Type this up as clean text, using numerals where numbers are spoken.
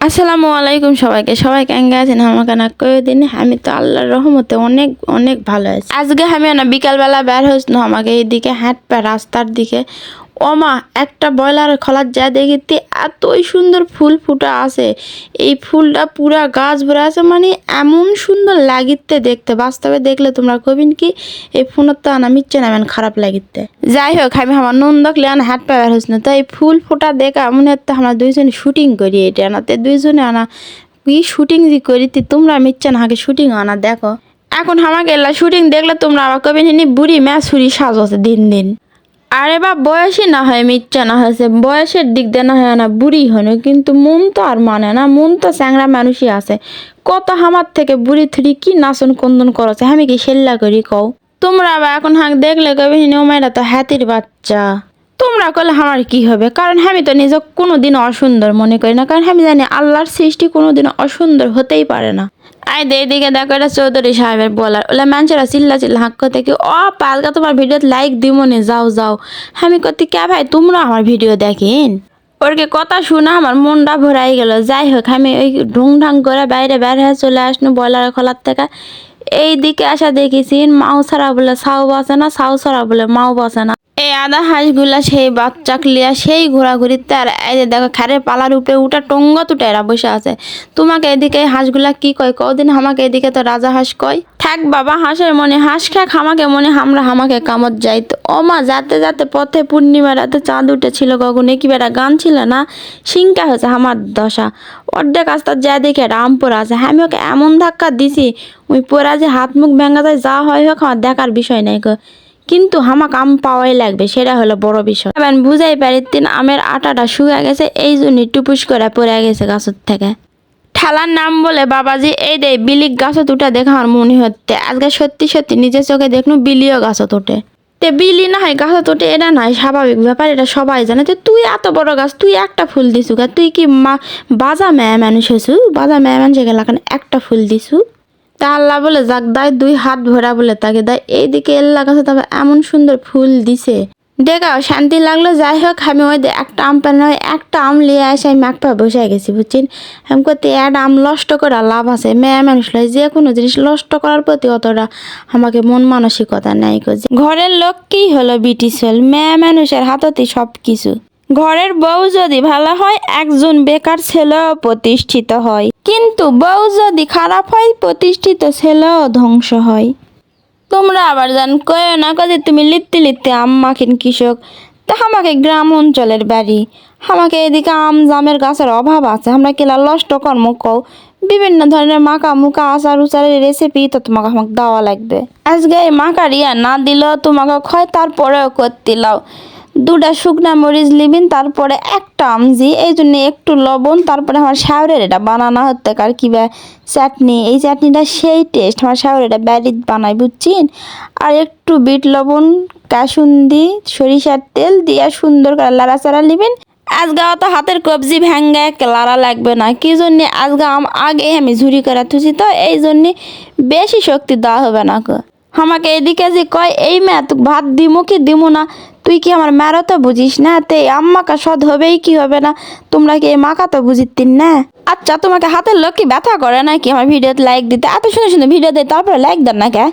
আসসালামু আলাইকুম সবাইকে কেঙ্গে আছেন আমাকে না কয়েকদিন আমি তো আল্লাহর রহমতে অনেক অনেক ভালো আছি। আজকে আমি না বিকালবেলা বের হয়েছিল আমাকে এইদিকে হাঁটপা রাস্তার দিকে ওমা একটা ব্রয়লার খোলার যা দেখিতে এতই সুন্দর ফুল ফুটা আছে। এই ফুলটা পুরা গাছ ভরে আছে, মানে এমন সুন্দর লাগিতে দেখতে, বাস্তবে দেখলে তোমরা কবিন কি এই ফোনের তো আনা মিচ্ছে না খারাপ লাগিতে। যাই হোক আমি আমার নন্দক লিয়ান হাট পাওয়ার হয়েছিল, তো এই ফুল ফোটা দেখা মনে হচ্ছে আমরা দুইজনে শুটিং করি এটা আনাতে দুইজনে আনা কি শুটিং যে করিতে তোমরা মিচ্ছে না হাকে শুটিং আনা দেখো। এখন আমাকে এলা শুটিং দেখলে তোমরা আবার কবিন বুড়ি ম্যাচ ছুরি সাজছে দিন দিন। আরে বা বয়সই না হয় মিথ্যা না হয়েছে, বয়সের দিক দিয়ে না হয় না বুড়ি হন, কিন্তু মন তো আর মানে না, মন তো চ্যাংরা মানুষই আছে। কত হামার থেকে বুড়ি থুড়ি কি নাচন কন্দন করছে আমি কি সেল্লা করি কও। তোমরা আবার এখন হাঁক দেখলে কবি ওমাইরা তো হাতির বাচ্চা। তোমরা করলে আমার কি হবে, কারণ আমি তো নিজে কোনোদিন অসুন্দর মনে করি না, কারণ আমি জানি আল্লাহর সৃষ্টি কোনোদিন অসুন্দর হতেই পারে না। আয় দে এদিকে দেখো এটা চৌধুরী সাহেবের বলার ওলা মানুষেরা চিল্লা হাঁক করতে কি পালকা তোমার ভিডিওতে লাইক দিব নে যাও যাও। আমি করতে কে ভাই তোমরা আমার ভিডিও দেখেন। ওরকে কথা শুনে আমার মনটা ভরাই গেল। যাই হোক আমি ওই ঢুং ঢাং করে বাইরে বের হয়ে চলে আসনো ব্রয়লার খোলার থেকে। এই দিকে আসা দেখেছি মাও ছাড়া বলে ছাও বাসে না, ছাও ছাড়া বলে মাও বাসে না। এই আদা হাঁসগুলা সেই বাচ্চা লিয়া সেই ঘোরাঘুরিতে, আর এই যে দেখো খারে পালার উপরে উঠা টঙ্গ তুটে এরা বসে আছে। তোমাকে এদিকে হাঁসগুলা কি কয় কদিন আমাকে এদিকে তো রাজা হাঁস কয়। থাক বাবা হাঁসের মনে হাঁস খাক আমাকে মনে আমাকে কামত যাইতো। ও মা যাতে যাতে পথে পূর্ণিমা রাতে চাঁদ উঠেছিল গগনে কি বেটা গান ছিল না, সিংকা হয়েছে আমার দশা। অর্ধেক রাস্তা যা দেখে রাম পড়া আছে, আমি ওকে এমন ধাক্কা দিছি ওই পড়া যে হাত মুখ ভেঙা যায় যা হয় হোক আমার দেখার বিষয় নাই গো, কিন্তু আমাকে আম পাওয়াই লাগবে সেটা হলো বড় বিষয়। এবার বুঝাই পারি তিন আমের আটাটা শুয়ে গেছে এই জন্য টুপুস করে পড়ে গেছে গাছের থেকে। ঠেলার নাম বলে বাবাজি এই দে বিলিক গাছত উঠা দেখা আমার মনে হচ্ছে আজকে সত্যি সত্যি নিজের চোখে দেখনু বিলিও গাছত ওঠে। তে বিলি না হয় গাছত ওঠে এটা নয় স্বাভাবিক ব্যাপার, এটা সবাই জানে। তো তুই এত বড় গাছ তুই একটা ফুল দিছু গা, তুই কি বাজা মেয়ে মানুষ হয়েছু, বাজা মেয়ে মানুষ গেলা একটা ফুল দিছু। তা আল্লাহ বলে যাক দায় দুই হাত ভরা বলে তাকে দায় এইদিকে এল্লা গাছে তবে এমন সুন্দর ফুল দিছে দেখাও শান্তি লাগলো। যাই হোক আমি ওই একটা আম পেন একটা আম লিয়ে আসে আমি একপা বসে গেছি বুঝছেন। আমি করতে একটা আম নষ্ট করা লাভ আছে, মেয়ে মানুষ লয় যে কোনো জিনিস নষ্ট করার প্রতি অতটা আমাকে মন মানসিকতা নাই। ঘরের লোক কি হলো বিটি চল, মেয়ে মানুষের হাততে সব কিছু। ঘরের বউ যদি ভালো হয় একজন বেকার ছেলেও প্রতিষ্ঠিত হয়, কিন্তু বউ যদি খারাপ হয় প্রতিষ্ঠিত ছেলেও ধ্বংস হয়। তোমরা আবার জান কয় না কাজে তুমি লিখতে লিখতে আম মাখিন কৃষক, তা আমাকে গ্রাম অঞ্চলের বাড়ি, আমাকে এদিকে আম জামের গাছের অভাব আছে, আমরা কিলা নষ্ট কর্ম কও বিভিন্ন ধরনের মাখা মুখা আচার উচারের রেসিপি তো তোমাকে আমাকে দেওয়া লাগবে। আজকে এই মাখা রিয়া না দিলেও তোমাকে ক্ষয় তারপরেও করতে লাও। দুটা শুকনা মরিচ লিবিন, তারপরে একটা আমজি, এই জন্য একটু লবণ, তারপরে আমার শাওরের এটা বানানো হতে কার কি চাটনি, এই চাটনিটা সেই টেস্ট আমার শাওরের এটা ব্যারিত বানাই বুঝছেন। আর একটু বিট লবণ কাসুন্দি সরিষার তেল দিয়ে সুন্দর করে লাড়াচাড়া লিবেন। আজকে অত হাতের কবজি ভেঙ্গে লাড়া লাগবে না, কি জন্যে আজকে আগে আমি ঝুরি করে থুছি, তো এই জন্যে বেশি শক্তি দেওয়া হবে না। আমাকে এদিকে যে কয় এই মেয়ে তুই ভাত দিমু কি দিমু না, তুই কি আমার মেয়েরও তো বুঝিস না, তে আম্মাকা সদ হবেই কি হবে না, তোমরা কি এই মাকা তো বুঝিতেন না। আচ্ছা তোমাকে হাতের লোক কি ব্যথা করে নাকি আমার ভিডিওতে লাইক দিতে, এত সুন্দর সুন্দর ভিডিও দেয় তারপরে লাইক দেন না কে।